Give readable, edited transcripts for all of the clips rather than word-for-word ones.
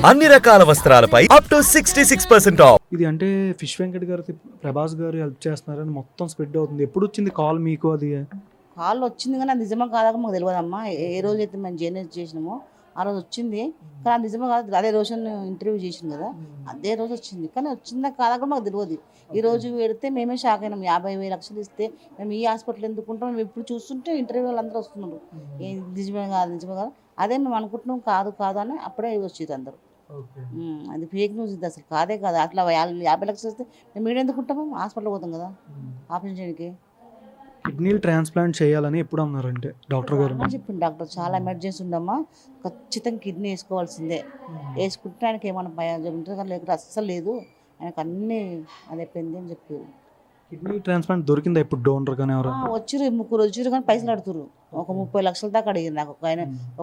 అన్ని రకాల వస్త్రాలపై up to 66% of. ఇది అంటే ఫిష్ వెంకట్ గారికి ప్రభాస్ గారు హెల్ప్ చేస్తున్నారని మొత్తం స్ప్రెడ్ అవుతుంది. ఎప్పుడు వచ్చింది కాల్ మీకు? అది కాల్ వచ్చింది కానీ అది నిజమా కాదా మాకు తెలియదమ్మా. ఏ రోజు అయితే మేము జర్నలిస్ట్ చేసినామో ఆ రోజు వచ్చింది, కానీ అది నిజమా కాదు. అదే రోజు ఇంటర్వ్యూ చేసింది కదా, అదే రోజు వచ్చింది, కానీ వచ్చిందా కాదా కూడా మాకు తెలియదు. ఈ రోజు పెడితే మేమే షాక్ అయినాం. 50,000 లక్షలు ఇస్తే మేము ఈ హాస్పిటల్ ఎందుకుంటాం, మేము ఇప్పుడు చూస్తుంటే ఇంటర్వ్యూ వాళ్ళందరూ వస్తున్నారు. నిజమే కాదు, నిజమే కాదు, అదే మేము అనుకుంటున్నాం కాదు కాదు అని అప్పుడే వచ్చేది అందరూ. అది ఫేక్ న్యూస్, ఇది అసలు కాదే కాదు. అట్లా 50 లక్షలు వస్తే మేము మీడియా ఎందుకుంటాము, హాస్పిటల్ పోతాం కదా ఆపరేషన్ చేయడానికి. కిడ్నీలు ట్రాన్స్ప్లాంట్ చేయాలని ఎప్పుడు అన్నారంటే డాక్టర్ గారు? చెప్పింది డాక్టర్, చాలా ఎమర్జెన్సీ ఉండమ్మా, ఖచ్చితంగా కిడ్నీ వేసుకోవాల్సిందే, వేసుకుంటే ఆయనకి ఏమైనా భయం ఉంటుంది కానీ లేకపోతే అస్సలు లేదు, ఆయనకు అన్నీ అది అయిపోయింది అని చెప్పారు. కిడ్నీ ట్రాన్స్ప్లాంట్ దొరికిందా ఇప్పుడు డోనర్ కానీ? ఎవరు వచ్చిర్రు, 3 వచ్చిర్రు కానీ పైసలు అడుగుతారు. ఒక 30 లక్షల దాకా అడిగింది నాకు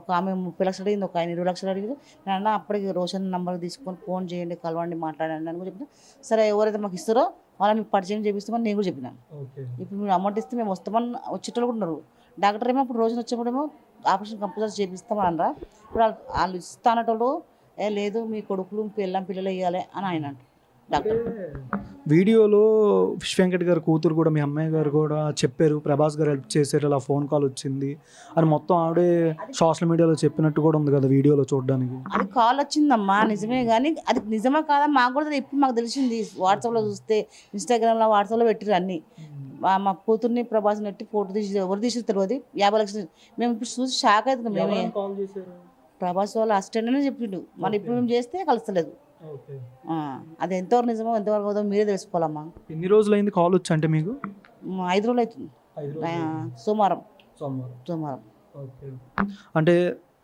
ఒక ఆమె 30 లక్షలు అడిగింది, ఒక ఆయన 20 లక్షలు అడిగింది. నేను అప్పటికి రోషన్ నెంబర్ తీసుకొని ఫోన్ చేయండి, కలవండి, మాట్లాడండి అని కూడా చెప్పిన. సరే ఎవరైతే మాకు ఇస్తారో వాళ్ళని మీకు పరిచయం చేపిస్తామని నేను కూడా చెప్పినాను. ఇప్పుడు మీరు అమౌంట్ ఇస్తే మేము వస్తామని వచ్చేటోళ్ళు కూడా ఉన్నారు. డాక్టర్ ఏమో ఇప్పుడు రోజున వచ్చేప్పుడేమో ఆపరేషన్ కంపల్సరీ చేపిస్తామని అనరా. ఇప్పుడు వాళ్ళు ఇస్తానటోళ్ళు లేదు మీ కొడుకులు పిల్లలు ఇవ్వాలి అని ఆయన అంటారు డాక్టర్. వీడియోలో ఫిష్ వెంకట్ గారు కూతురు కూడా, మీ అమ్మాయి గారు కూడా చెప్పారు ప్రభాస్ గారు హెల్ప్ చేశారు, ఇలా ఫోన్ కాల్ వచ్చింది అని మొత్తం ఆవిడే సోషల్ మీడియాలో చెప్పినట్టు కూడా ఉంది కదా వీడియోలో చూడడానికి. అది కాల్ వచ్చిందమ్మా నిజమే, కానీ అది నిజమా కాదా మాకు కూడా ఇప్పుడు మాకు తెలిసింది. వాట్సాప్లో చూస్తే, ఇన్స్టాగ్రామ్లో వాట్సాప్లో పెట్టిరు అన్నీ. మా కూతుర్ని ప్రభాస్ని పెట్టి ఫోటో తీసి ఎవరు తీసి తెలియదు. 50 లక్షలు మేము ఇప్పుడు చూసి షాక్ అవుతున్నాం. మేమే ప్రభాస్ వాళ్ళ అసిస్టెంట్ అని చెప్పిండు, మరి ఇప్పుడు మేము చేస్తే కలుస్తలేదు. అది ఎంతవరకు నిజమో ఎంతవరకు అవుతుందో మీరే తెలుసుకోవాలమ్మా. ఎన్ని రోజులు అయింది కాల్ వచ్చి? అంటే మీకు 5 రోజులు అవుతుంది, సోమవారం. అంటే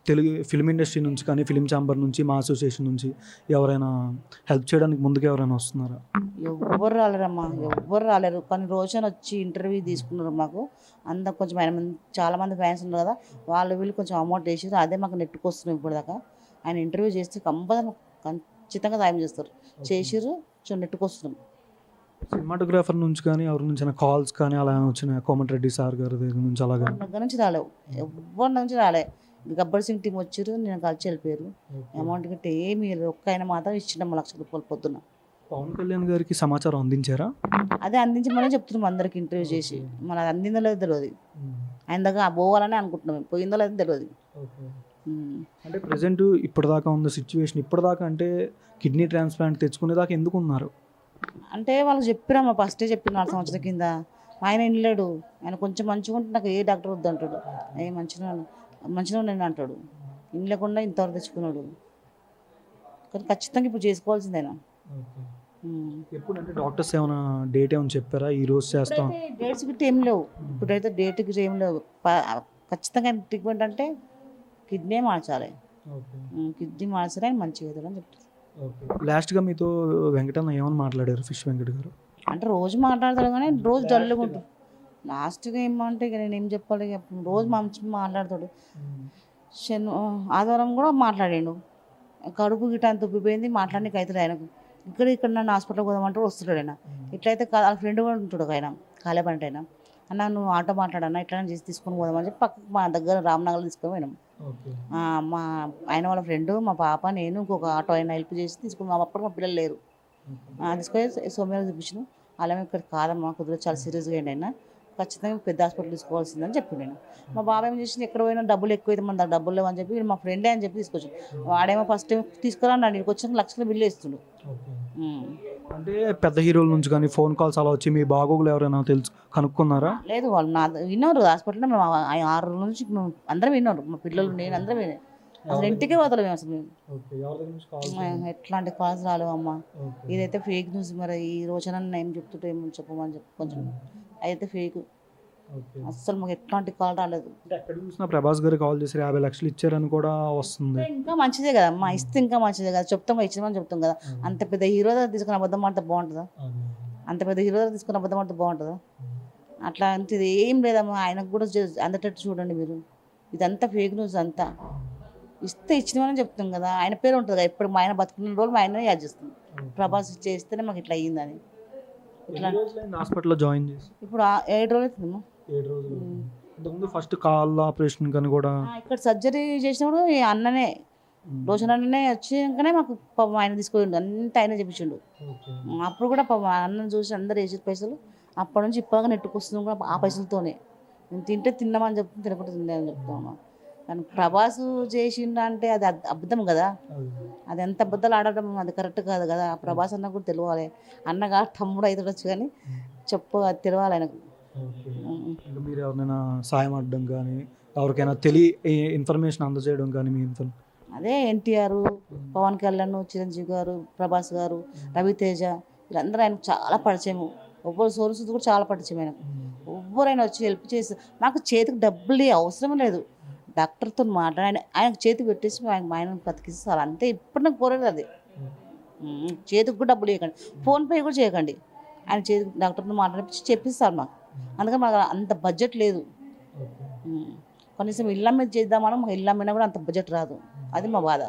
తెలుగు ఫిల్మ్ ఇండస్ట్రీ నుంచి కానీ, ఫిల్మ్ ఛాంబర్ నుంచి, మా అసోసియేషన్ నుంచి ఎవరైనా హెల్ప్ చేయడానికి ముందుకు ఎవరైనా వస్తున్నారా? ఎవ్వరు రాలేరమ్మా, ఎవ్వరు రాలేరు. కానీ రోజున వచ్చి ఇంటర్వ్యూ తీసుకున్నారు మాకు. అందరు కొంచెం ఆయన చాలా మంది ఫ్యాన్స్ ఉన్నారు కదా, వాళ్ళు వీళ్ళు కొంచెం అమౌంట్ వేసారు, అదే మాకు నెట్టుకొస్తున్నాం ఇప్పటిదాకా. ఆయన ఇంటర్వ్యూ చేస్తే కంపల్సరీ ఖచ్చితంగా సాయం చేస్తారు, చేసిర్రు, నెట్టుకొస్తున్నాం. సినిమాటోగ్రాఫర్ నుంచి కానీ ఎవరి నుంచి కాల్స్ కానీ అలా వచ్చినాయి? కోమటిరెడ్డి సార్ గారి దగ్గర నుంచి అలాగా దగ్గర నుంచి రాలేవు, ఎవరి నుంచి రాలే. గబ్బర్ సింగ్ టీం వచ్చారు, నేను కలిసి వెళ్ళిపోయారు. అమౌంట్ గట్టి ఏమి ఒక్క ఆయన మాత్రం ఇచ్చిండమ్మ 1,00,000 రూపాయలు పొద్దున్న. పవన్ కళ్యాణ్ గారికి సమాచారం అందించారా? అదే అందించమని చెప్తున్నాం అందరికి ఇంటర్వ్యూ చేసి, మన అది అందిందో లేదో తెలియదు. ఆయన దగ్గర పోవాలని అనుకుంటున్నాం, పోయిందో లేదో తెలియదు. అంటే ప్రజెంట్ ఇప్పటిదాకా ఉన్న సిచ్యువేషన్, ఇప్పటిదాకా అంటే కిడ్నీ ట్రాన్స్ప్లాంట్ తెచ్చుకునేదాకా ఎందుకు ఉన్నారు అంటే వాళ్ళకి చెప్పిరమ్మా, ఫస్టే చెప్పిన 4 సంవత్సరాల కింద. ఆయన వెళ్ళాడు, ఆయన కొంచెం మంచిగా ఉంటే నాకు ఏ డాక్టర్ వద్దు అంటాడు, మంచిగా నేను అంటాడు. లేకుండా ఇంతవరకు తెచ్చుకున్నాడు, కానీ ఖచ్చితంగా ఇప్పుడు చేసుకోవాల్సింది ఆయన. ఎప్పుడంటే డాక్టర్స్ ఏమైనా డేట్ ఏమైనా చెప్పారా ఈ రోజు చేస్తాం? డేట్స్ గిట్ట ఏం లేవు, ఇప్పుడైతే డేట్ గిట్ట ఏం లేవు. ఖచ్చితంగా ట్రీట్మెంట్ అంటే కిడ్నీ మార్చాలి, కిడ్నీ మార్చాలి, ఆయన మంచిగా అవుతాడు అని చెప్తారు. లాస్ట్గా మీతో వెంకటన్న ఏమని మాట్లాడారు ఫిష్ వెంకట్ గారు? అంటే రోజు మాట్లాడతాడు కానీ రోజు డల్గా ఉంటుంది. లాస్ట్గా ఏమంటే ఇక నేను ఏం చెప్పాలి, రోజు మంచి మాట్లాడతాడు. ఆదివారం కూడా మాట్లాడాడు, కడుపు గిట్ట అంత ఉబ్బిపోయింది, మాట్లాడడానికి అవుతుంది ఆయనకు. ఇక్కడ నన్ను హాస్పిటల్ పోదామంటే వస్తున్నాడు ఆయన. ఇట్లయితే వాళ్ళ ఫ్రెండ్ కూడా ఉంటాడు ఆయన, కాలే పంట ఆయన. అన్న నువ్వు ఆటో మాట్లాడన్నా ఇట్లా చేసి తీసుకొని పోదామని చెప్పి పక్కకు మా దగ్గర రామ్నగర్లో తీసుకొని పోయినాం. మా ఆయన వాళ్ళ ఫ్రెండ్, మా పాప, నేను, ఇంకొక ఆటో ఆయన హెల్ప్ చేసి తీసుకుని. అప్పుడు మా పిల్లలు లేరు, తీసుకొని సోమవారం చూపించాను. అలా ఇక్కడ కాదమ్మా కుదిరి చాలా సీరియస్గా అయ్యండి ఆయన, ఖచ్చితంగా పెద్ద హాస్పిటల్ తీసుకోవాల్సిందని చెప్పి నేను. మా బాబాయ్ ఏం చేసింది, ఎక్కడ పోయినా డబ్బులు ఎక్కువైతే మన దగ్గర డబ్బులు లేవని చెప్పి మా ఫ్రెండే అని చెప్పి తీసుకొచ్చాను. వాడేమో ఫస్ట్ టైం తీసుకురాన్నాడు, ఇక్కడికి వచ్చిన 1,00,000 బిల్లు ఇస్తుండు. అంటే పెద్ద హీరోల నుంచి కానీ ఫోన్ కాల్స్ అలా వచ్చి మీ బాగోగులు ఎవరైనా తెలుసు కనుక్కున్నారా? లేదు, వాళ్ళు నా విన్నారు హాస్పిటల్లో. మేము 6 రోజుల నుంచి అందరం విన్నారు, మా పిల్లలు, నేను అందరం విన్నాను. అసలు ఇంటికే పోతలేము మేము అసలు. మేము ఎట్లాంటి కాల్స్ రాలేవు అమ్మ. ఇదైతే ఫేక్ న్యూస్. మరి ఈ రోజున ఏం చెప్తుంటే ఏమో చెప్పమని చెప్పి కొంచెం అయితే ఫేక్, అస్సలు మాకు ఎట్లాంటి కాల్ రాలేదు. ఎక్కడ చూసినా ప్రభాస్ గారు కాల్ చేసి 50 లక్షలు ఇచ్చారని కూడా వస్తుంది. ఇంకా మంచిదే కదా అమ్మా, ఇస్తే ఇంకా మంచిదే కదా, చెప్తాం ఇచ్చామని చెప్తాం కదా. అంత పెద్ద హీరో దగ్గర తీసుకున్న అబద్ధం ఆడితే బాగుంటుందా? అంత పెద్ద హీరో దగ్గర తీసుకున్న అబద్ధం ఆడితే బాగుంటుందా? అట్లా అంతే ఏం లేదమ్మా. ఆయనకు కూడా అందటట్టు చూడండి మీరు, ఇదంతా ఫేక్ న్యూస్ అంతా. ఇస్తే ఇచ్చినమని చెప్తాం కదా, ఆయన పేరు ఉంటుంది కదా. ఇప్పుడు మా ఆయన బతుకున్న రోజులు మా ఆయన యాడ్ చేస్తాం, ప్రభాస్ చేస్తేనే మాకు ఇట్లా అయ్యిందని. ఇట్లా హాస్పిటల్లో జాయిన్ చేసి ఇప్పుడు 7 రోజులు అవుతుందమ్మా. 7 రోజులు. ఫస్ట్ కాల్ ఆపరేషన్ కానీ కూడా ఇక్కడ సర్జరీ చేసినప్పుడు ఈ అన్ననే రోషన్ అన్ననే వచ్చినాకనే మాకు పాపం ఆయన తీసుకుపోయిండు, అంతా ఆయన చెప్పించిండు. అప్పుడు కూడా పాపం అన్నను చూసి అందరు వేసిన పైసలు అప్పటి నుంచి ఇప్పటిగా నెట్టుకొస్తుంది కూడా ఆ పైసలతోనే. నేను తింటే తిన్నామని చెప్తాను, తినకుండా తిందని చెప్తాను. కానీ ప్రభాస్ చేసిండు అంటే అది అబద్ధం కదా, అది ఎంత అబద్ధాలు ఆడటం అది కరెక్ట్ కాదు కదా. ఆ ప్రభాస్ అన్న కూడా తెలియాలి, అన్నగా తమ్ముడు అవుతుండొచ్చు కానీ అది తెలియాలి ఆయనకు. ఇంకా మీరు ఎవరినైనా సాయం అడ్డం కానీ ఎవరికైనా ఇన్ఫర్మేషన్ అందజేయడం కానీ మీ అదే ఎన్టీఆర్, పవన్ కళ్యాణ్, చిరంజీవి గారు, ప్రభాస్ గారు, రవితేజ వీళ్ళందరూ ఆయనకు చాలా పరిచయం. ఒవ్వరు సోర్స్ కూడా చాలా పరిచయం ఆయనకు. ఎవ్వరైనా వచ్చి హెల్ప్ చేసి మాకు చేతికి డబ్బులు అవసరం లేదు, డాక్టర్తో మాట్లాడి ఆయనకు చేతికి పెట్టేసి ఆయనను బతికిస్తారు అంతే. ఇప్పుడు నాకు కోరేది అది, చేతికి కూడా డబ్బులు ఇవ్వకండి, ఫోన్పే కూడా చేయకండి, ఆయన చేతికి డాక్టర్తో మాట్లాడి చెప్పిస్తారు మాకు. అందుకని మాకు అంత బడ్జెట్ లేదు. కనీసం ఇళ్ళ మీద చేద్దామని మాకు ఇళ్ళ మీద కూడా అంత బడ్జెట్ రాదు, అది మా బాధ.